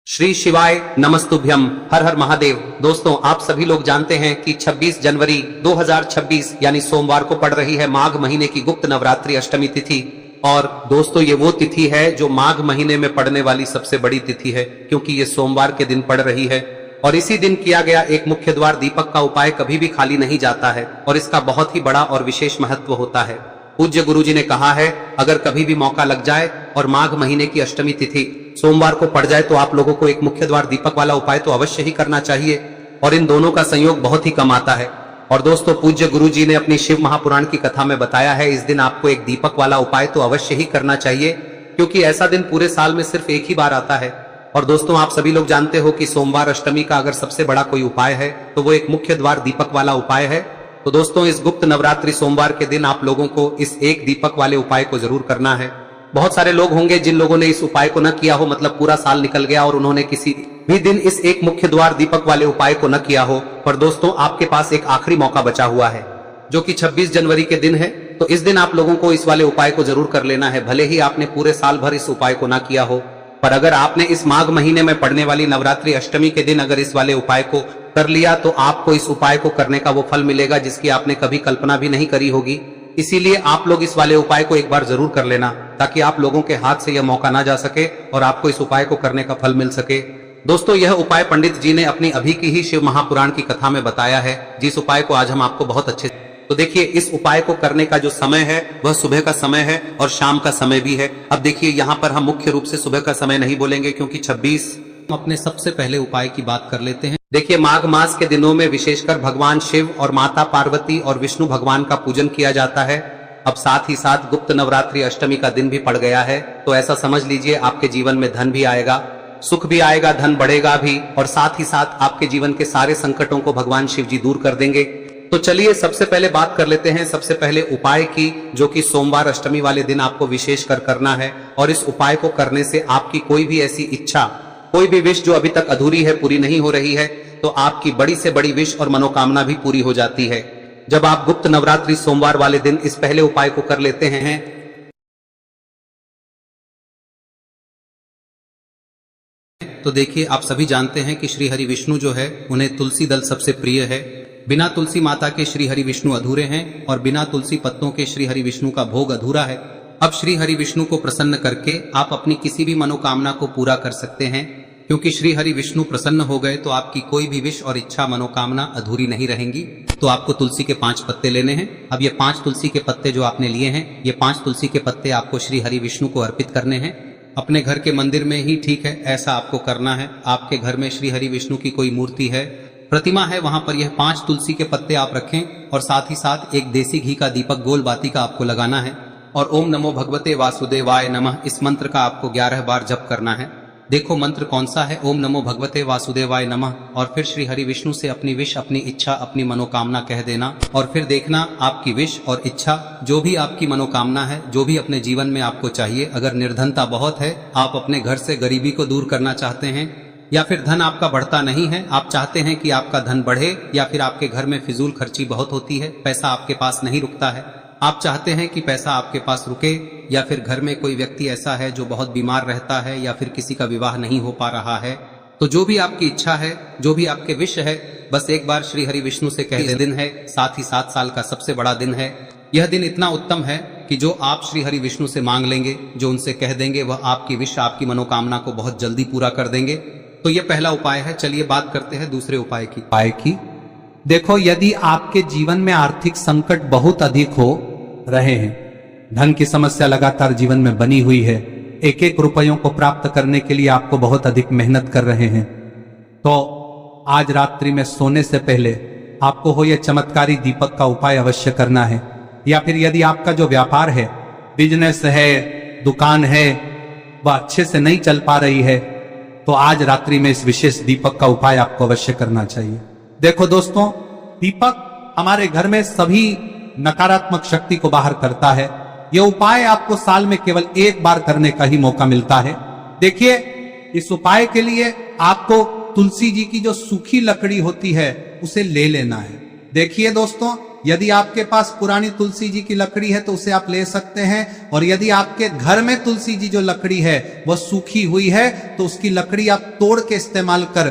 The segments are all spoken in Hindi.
श्री शिवाय नमस्तुभ्यम, हर हर महादेव। दोस्तों, आप सभी लोग जानते हैं कि 26 जनवरी 2026 यानी सोमवार को पड़ रही है माघ महीने की गुप्त नवरात्रि अष्टमी तिथि। और दोस्तों, ये वो तिथि है जो माघ महीने में पड़ने वाली सबसे बड़ी तिथि है, क्योंकि ये सोमवार के दिन पड़ रही है। और इसी दिन किया गया एक मुख्य द्वार दीपक का उपाय कभी भी खाली नहीं जाता है और इसका बहुत ही बड़ा और विशेष महत्व होता है। पूज्य गुरुजी ने कहा है, अगर कभी भी मौका लग जाए और माघ महीने की अष्टमी तिथि सोमवार को पड़ जाए तो आप लोगों को एक मुख्य द्वार दीपक वाला उपाय तो अवश्य ही करना चाहिए। और इन दोनों का संयोग बहुत ही कम आता है। और दोस्तों, पूज्य गुरुजी ने अपनी शिव महापुराण की कथा में बताया है, इस दिन आपको एक दीपक वाला उपाय तो अवश्य ही करना चाहिए, क्योंकि ऐसा दिन पूरे साल में सिर्फ एक ही बार आता है। और दोस्तों, आप सभी लोग जानते हो कि सोमवार अष्टमी का अगर सबसे बड़ा कोई उपाय है तो वो एक मुख्य द्वार दीपक वाला उपाय है। तो दोस्तों, इस गुप्त नवरात्रि सोमवार के दिन आप लोगों को इस एक दीपक वाले उपाय को जरूर करना है। बहुत सारे लोग होंगे जिन लोगों ने इस उपाय को न किया हो, मतलब पूरा साल निकल गया और उन्होंने किसी भी दिन इस एक मुख्य द्वार दीपक वाले उपाय को न किया हो। पर दोस्तों, आपके पास एक आखिरी मौका बचा हुआ है, जो कि 26 जनवरी के दिन है। तो इस दिन आप लोगों को इस वाले उपाय को जरूर कर लेना है, भले ही आपने पूरे साल भर इस उपाय को ना किया हो। पर अगर आपने इस माघ महीने में पड़ने वाली नवरात्रि अष्टमी के दिन अगर इस वाले उपाय को कर लिया तो आपको इस उपाय को करने का वो फल मिलेगा जिसकी आपने कभी कल्पना भी नहीं करी होगी। इसीलिए आप लोग इस वाले उपाय को एक बार जरूर कर लेना, ताकि आप लोगों के हाथ से यह मौका ना जा सके और आपको इस उपाय को करने का फल मिल सके। दोस्तों, यह उपाय पंडित जी ने अपनी अभी की ही शिव महापुराण की कथा में बताया है, जिस उपाय को आज हम आपको बहुत अच्छे तो देखिए, इस उपाय को करने का जो समय है वह सुबह का समय है और शाम का समय भी है। अब देखिए, यहाँ पर हम मुख्य रूप से सुबह का समय नहीं बोलेंगे, क्योंकि 26 हम अपने सबसे पहले उपाय की बात कर लेते हैं। देखिए, माघ मास के दिनों में विशेषकर भगवान शिव और माता पार्वती और विष्णु भगवान का पूजन किया जाता है। अब साथ ही साथ गुप्त नवरात्रि अष्टमी का दिन भी पड़ गया है, तो ऐसा समझ लीजिए आपके जीवन में धन भी आएगा, सुख भी आएगा, धन बढ़ेगा भी, और साथ ही साथ आपके जीवन के सारे संकटों को भगवान शिव जी दूर कर देंगे। तो चलिए सबसे पहले बात कर लेते हैं सबसे पहले उपाय की, जो कि सोमवार अष्टमी वाले दिन आपको विशेष कर करना है। और इस उपाय को करने से आपकी कोई भी ऐसी इच्छा, कोई भी विश जो अभी तक अधूरी है, पूरी नहीं हो रही है, तो आपकी बड़ी से बड़ी विश और मनोकामना भी पूरी हो जाती है जब आप गुप्त नवरात्रि सोमवार वाले दिन इस पहले उपाय को कर लेते हैं। तो देखिए, आप सभी जानते हैं कि श्री हरि विष्णु जो है उन्हें तुलसी दल सबसे प्रिय है। बिना तुलसी माता के श्री हरि विष्णु अधूरे हैं और बिना तुलसी पत्तों के श्री हरि विष्णु का भोग अधूरा है। अब श्री हरि विष्णु को प्रसन्न करके आप अपनी किसी भी मनोकामना को पूरा कर सकते हैं, क्योंकि श्री हरि विष्णु प्रसन्न हो गए तो आपकी कोई भी विश और इच्छा मनोकामना अधूरी नहीं रहेंगी। तो आपको तुलसी के 5 पत्ते लेने हैं। अब ये 5 तुलसी के पत्ते जो आपने लिए हैं, ये 5 तुलसी के पत्ते आपको श्री हरि विष्णु को अर्पित करने हैं। अपने घर के मंदिर में ही ठीक है, ऐसा आपको करना है। आपके घर में श्री हरि विष्णु की कोई मूर्ति है, प्रतिमा है, वहां पर यह 5 तुलसी के पत्ते आप रखें और साथ ही साथ एक देसी घी का दीपक गोल बाती का आपको लगाना है। और ओम नमो भगवते वासुदेवाय नमः, इस मंत्र का आपको 11 बार जप करना है। देखो मंत्र कौन सा है, ओम नमो भगवते वासुदेवाय नमः। और फिर श्री हरि विष्णु से अपनी विश, अपनी इच्छा, अपनी मनोकामना कह देना। और फिर देखना आपकी विश और इच्छा, जो भी आपकी मनोकामना है, जो भी अपने जीवन में आपको चाहिए। अगर निर्धनता बहुत है, आप अपने घर से गरीबी को दूर करना चाहते हैं, या फिर धन आपका बढ़ता नहीं है, आप चाहते हैं कि आपका धन बढ़े, या फिर आपके घर में फिजूल खर्ची बहुत होती है, पैसा आपके पास नहीं रुकता है, आप चाहते हैं कि पैसा आपके पास रुके, या फिर घर में कोई व्यक्ति ऐसा है जो बहुत बीमार रहता है, या फिर किसी का विवाह नहीं हो पा रहा है, तो जो भी आपकी इच्छा है, जो भी आपके विश है, बस एक बार श्री हरि विष्णु से कह दे। दिन है, साथ ही 7 साल का सबसे बड़ा दिन है। यह दिन इतना उत्तम है कि जो आप श्री हरि विष्णु से मांग लेंगे, जो उनसे कह देंगे, वह आपकी विश, आपकी मनोकामना को बहुत जल्दी पूरा कर देंगे। तो यह पहला उपाय है। चलिए बात करते हैं दूसरे उपाय की। देखो, यदि आपके जीवन में आर्थिक संकट बहुत अधिक हो रहे हैं, धन की समस्या लगातार जीवन में बनी हुई है, एक एक रुपयों को प्राप्त करने के लिए आपको बहुत अधिक मेहनत कर रहे हैं, तो आज रात्रि में सोने से पहले आपको हो यह चमत्कारी दीपक का उपाय अवश्य करना है। या फिर यदि आपका जो व्यापार है, बिजनेस है, दुकान है, वह अच्छे से नहीं चल पा रही है, तो आज रात्रि में इस विशेष दीपक का उपाय आपको अवश्य करना चाहिए। देखो दोस्तों, दीपक हमारे घर में सभी नकारात्मक शक्ति को बाहर करता है। यह उपाय आपको साल में केवल एक बार करने का ही मौका मिलता है। देखिए, इस उपाय के लिए आपको तुलसी जी की जो सूखी लकड़ी होती है उसे ले लेना है। देखिए दोस्तों, यदि आपके पास पुरानी तुलसी जी की लकड़ी है तो उसे आप ले सकते हैं, और यदि आपके घर में तुलसी जी जो लकड़ी है वह सूखी हुई है तो उसकी लकड़ी आप तोड़ के इस्तेमाल कर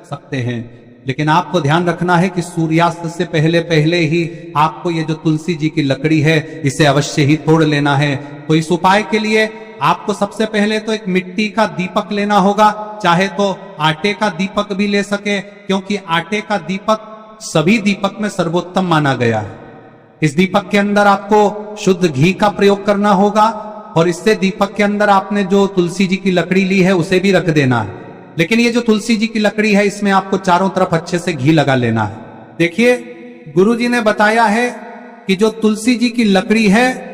सकते हैं। लेकिन आपको ध्यान रखना है कि सूर्यास्त से पहले पहले ही आपको ये जो तुलसी जी की लकड़ी है इसे अवश्य ही तोड़ लेना है। तो इस उपाय के लिए आपको सबसे पहले तो एक मिट्टी का दीपक लेना होगा, चाहे तो आटे का दीपक भी ले सके, क्योंकि आटे का दीपक सभी दीपक में सर्वोत्तम माना गया है। इस दीपक के अंदर आपको शुद्ध घी का प्रयोग करना होगा, और इससे दीपक के अंदर आपने जो तुलसी जी की लकड़ी ली है उसे भी रख देना है। लेकिन ये जो तुलसी जी की लकड़ी है इसमें आपको चारों तरफ अच्छे से घी लगा लेना है। देखिए, गुरु जी ने बताया है कि जो तुलसी जी की लकड़ी है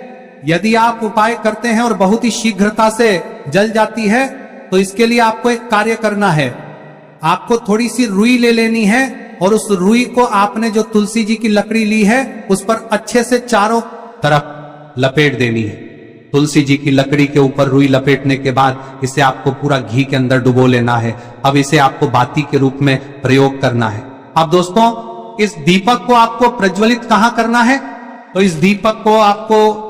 यदि आप उपाय करते हैं और बहुत ही शीघ्रता से जल जाती है तो इसके लिए आपको एक कार्य करना है। आपको थोड़ी सी रुई ले लेनी है और उस रुई को आपने जो तुलसी जी की लकड़ी ली है उस पर अच्छे से चारों तरफ लपेट देनी है। तुलसी जी की लकड़ी के ऊपर रुई लपेटने के बाद इसे आपको पूरा घी के अंदर डुबो लेना है। अब इसे आपको बाती के रूप में प्रयोग करना है। अब दोस्तों, इस दीपक को आपको प्रज्वलित कहां करना है? तो इस दीपक को आपको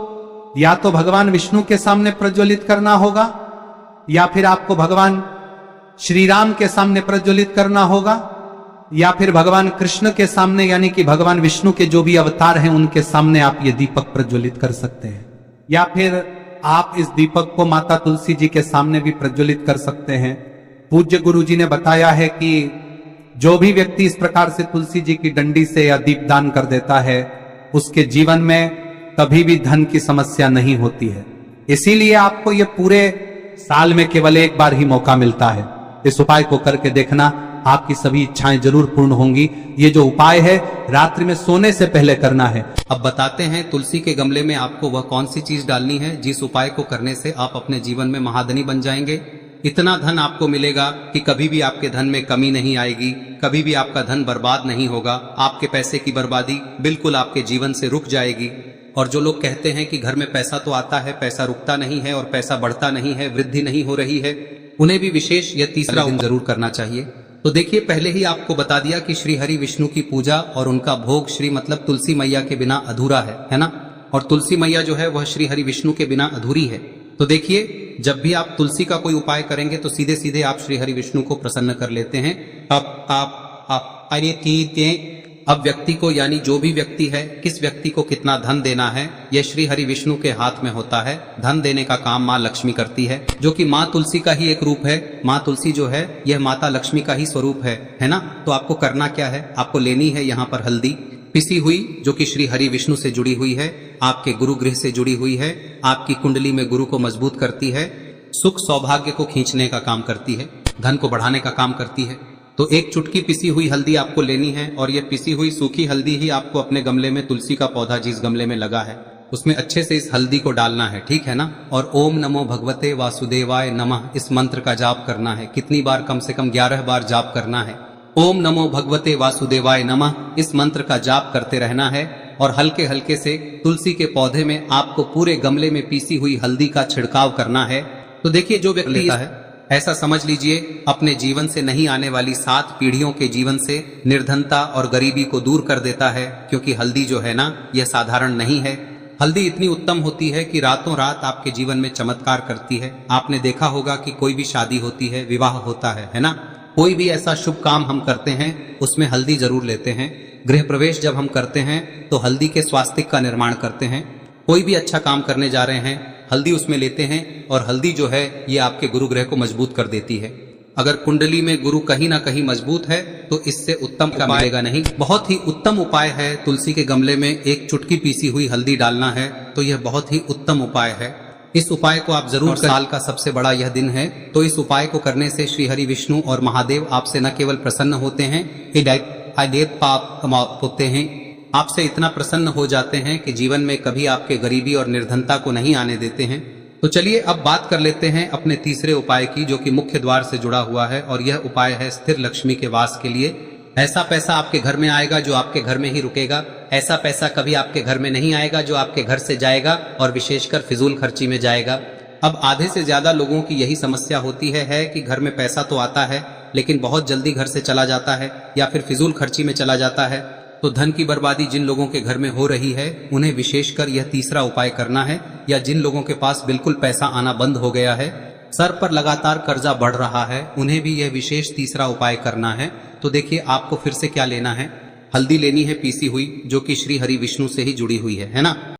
या तो भगवान विष्णु के सामने प्रज्वलित करना होगा, या फिर आपको भगवान श्री राम के सामने प्रज्वलित करना होगा, या फिर भगवान कृष्ण के सामने, यानी कि भगवान विष्णु के जो भी अवतार हैं उनके सामने आप ये दीपक प्रज्वलित कर सकते हैं। या फिर आप इस दीपक को माता तुलसी जी के सामने भी प्रज्वलित कर सकते हैं। पूज्य गुरु जी ने बताया है कि जो भी व्यक्ति इस प्रकार से तुलसी जी की डंडी से या दीपदान कर देता है उसके जीवन में कभी भी धन की समस्या नहीं होती है। इसीलिए आपको ये पूरे साल में केवल एक बार ही मौका मिलता है। इस उपाय को करके देखना, आपकी सभी इच्छाएं जरूर पूर्ण होंगी। ये जो उपाय है रात्रि में सोने से पहले करना है। अब बताते हैं तुलसी के गमले में आपको वह कौन सी चीज डालनी है जिस उपाय को करने से आप अपने जीवन में महाधनी बन जाएंगे। इतना धन आपको मिलेगा कि कभी भी आपके धन में कमी नहीं आएगी, कभी भी आपका धन बर्बाद नहीं होगा। आपके पैसे की बर्बादी बिल्कुल आपके जीवन से रुक जाएगी। और जो लोग कहते हैं कि घर में पैसा तो आता है, पैसा रुकता नहीं है और पैसा बढ़ता नहीं है, वृद्धि नहीं हो रही है, उन्हें भी विशेष यह तीसरा दिन जरूर करना चाहिए। तो देखिए, पहले ही आपको बता दिया कि श्री हरि विष्णु की पूजा और उनका भोग श्री मतलब तुलसी मैया के बिना अधूरा है ना। और तुलसी मैया जो है वह श्री हरि विष्णु के बिना अधूरी है। तो देखिए, जब भी आप तुलसी का कोई उपाय करेंगे तो सीधे सीधे आप श्री हरि विष्णु को प्रसन्न कर लेते हैं। अब व्यक्ति को, यानी जो भी व्यक्ति है, किस व्यक्ति को कितना धन देना है यह श्री हरि विष्णु के हाथ में होता है। धन देने का काम माँ लक्ष्मी करती है, जो कि माँ तुलसी का ही एक रूप है। माँ तुलसी जो है यह माता लक्ष्मी का ही स्वरूप है ना। तो आपको करना क्या है, आपको लेनी है यहाँ पर हल्दी पिसी हुई, जो कि श्री हरि विष्णु से जुड़ी हुई है, आपके गुरु गृह से जुड़ी हुई है, आपकी कुंडली में गुरु को मजबूत करती है, सुख सौभाग्य को खींचने का काम करती है, धन को बढ़ाने का काम करती है। तो एक चुटकी पिसी हुई हल्दी आपको लेनी है, और ये पिसी हुई सूखी हल्दी ही आपको अपने गमले में, तुलसी का पौधा जिस गमले में लगा है उसमें अच्छे से इस हल्दी को डालना है, ठीक है ना। और ओम नमो भगवते वासुदेवाय नमः इस मंत्र का जाप करना है। कितनी बार? कम से कम 11 बार जाप करना है। ओम नमो भगवते वासुदेवाय नमः इस मंत्र का जाप करते रहना है। और हल्के हल्के से तुलसी के पौधे में आपको पूरे गमले में पीसी हुई हल्दी का छिड़काव करना है। तो देखिए, जो व्यक्ति लेता है, ऐसा समझ लीजिए अपने जीवन से नहीं आने वाली 7 पीढ़ियों के जीवन से निर्धनता और गरीबी को दूर कर देता है। क्योंकि हल्दी जो है ना, यह साधारण नहीं है। हल्दी इतनी उत्तम होती है कि रातों रात आपके जीवन में चमत्कार करती है। आपने देखा होगा कि कोई भी शादी होती है, विवाह होता है ना, कोई भी ऐसा शुभ काम हम करते हैं उसमें हल्दी जरूर लेते हैं। गृह प्रवेश जब हम करते हैं तो हल्दी के स्वास्तिक का निर्माण करते हैं। कोई भी अच्छा काम करने जा रहे हैं, हल्दी उसमें लेते हैं, और हल्दी जो है ये आपके गुरु ग्रह को मजबूत कर देती है। अगर कुंडली में गुरु कहीं ना कहीं मजबूत है तो इससे उत्तम का मिलेगा नहीं। बहुत ही उत्तम उपाय है। तुलसी के गमले में एक चुटकी पीसी हुई हल्दी डालना है, तो यह बहुत ही उत्तम उपाय है। इस उपाय को आप जरूर, साल का सबसे बड़ा यह दिन है, तो इस उपाय को करने से श्री हरि विष्णु और महादेव आपसे न केवल प्रसन्न होते हैं, पाप होते हैं, आपसे इतना प्रसन्न हो जाते हैं कि जीवन में कभी आपके गरीबी और निर्धनता को नहीं आने देते हैं। तो चलिए अब बात कर लेते हैं अपने तीसरे उपाय की, जो कि मुख्य द्वार से जुड़ा हुआ है। और यह उपाय है स्थिर लक्ष्मी के वास के लिए। ऐसा पैसा आपके घर में आएगा जो आपके घर में ही रुकेगा। ऐसा पैसा कभी आपके घर में नहीं आएगा जो आपके घर से जाएगा और विशेषकर फिजूल खर्ची में जाएगा। अब आधे से ज्यादा लोगों की यही समस्या होती है कि घर में पैसा तो आता है लेकिन बहुत जल्दी घर से चला जाता है या फिर फिजूल खर्ची में चला जाता है। तो धन की बर्बादी जिन लोगों के घर में हो रही है उन्हें विशेषकर यह तीसरा उपाय करना है, या जिन लोगों के पास बिल्कुल पैसा आना बंद हो गया है, सर पर लगातार कर्जा बढ़ रहा है, उन्हें भी यह विशेष तीसरा उपाय करना है। तो देखिए आपको फिर से क्या लेना है। हल्दी लेनी है पीसी हुई, जो कि श्री हरि विष्णु से ही जुड़ी हुई है ना।